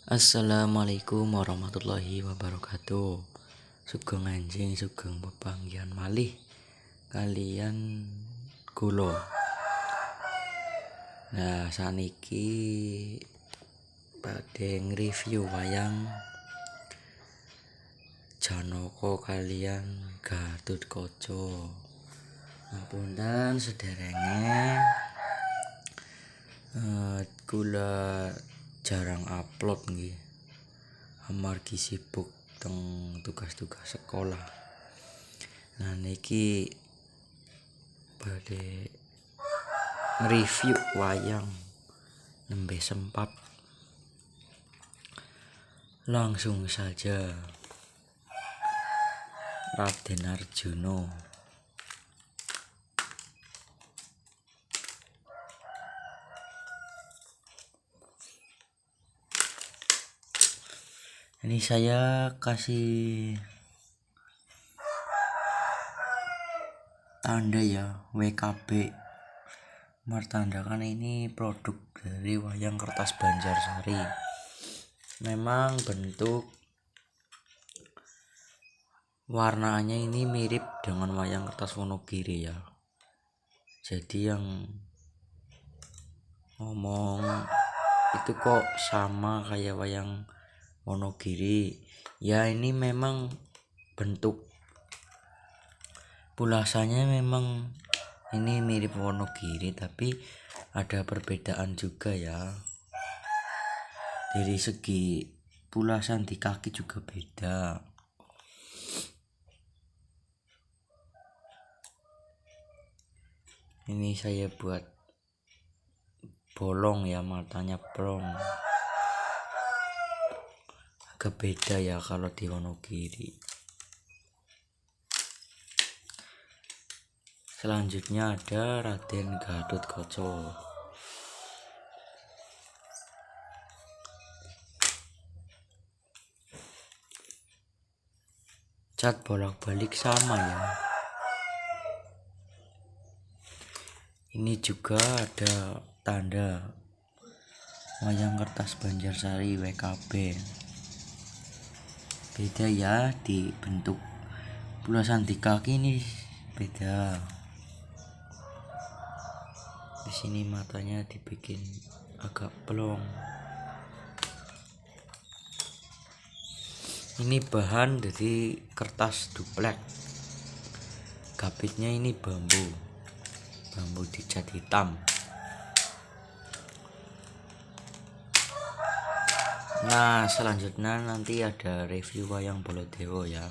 Assalamualaikum warahmatullahi wabarakatuh. Sugeng anjing sugeng pepanggihan malih kalian kula. Nah, saniki badhe ngreview wayang Janaka kaliyan Gatotkaca. Ngapunten sederenge kula jarang upload nggih. Amargi sibuk teng tugas-tugas sekolah. Nah niki badhe nge-review wayang nembe sempat. Langsung saja Raden Arjuna. Ini saya kasih tanda ya, WKB, mertandakan ini produk dari wayang kertas Banjarsari. Memang bentuk warnanya ini mirip dengan wayang kertas Wonogiri ya. Jadi yang ngomong itu kok sama kayak wayang Wonogiri, ya ini memang bentuk pulasanya memang ini mirip Wonogiri, tapi ada perbedaan juga ya. Dari segi pulasan di kaki juga beda. Ini saya buat bolong ya, matanya plong. Agak beda ya kalau di Wonogiri. Selanjutnya ada Raden Gatotkaca. Cat bolak-balik sama ya. Ini juga ada tanda wayang kertas Banjarsari WKB. Beda ya di bentuk pulasan di kaki, ini beda. Di sini matanya dibikin agak plong. Ini bahan dari kertas duplek. Gapitnya ini bambu dicat hitam. Nah, selanjutnya nanti ada review wayang Baladewa ya.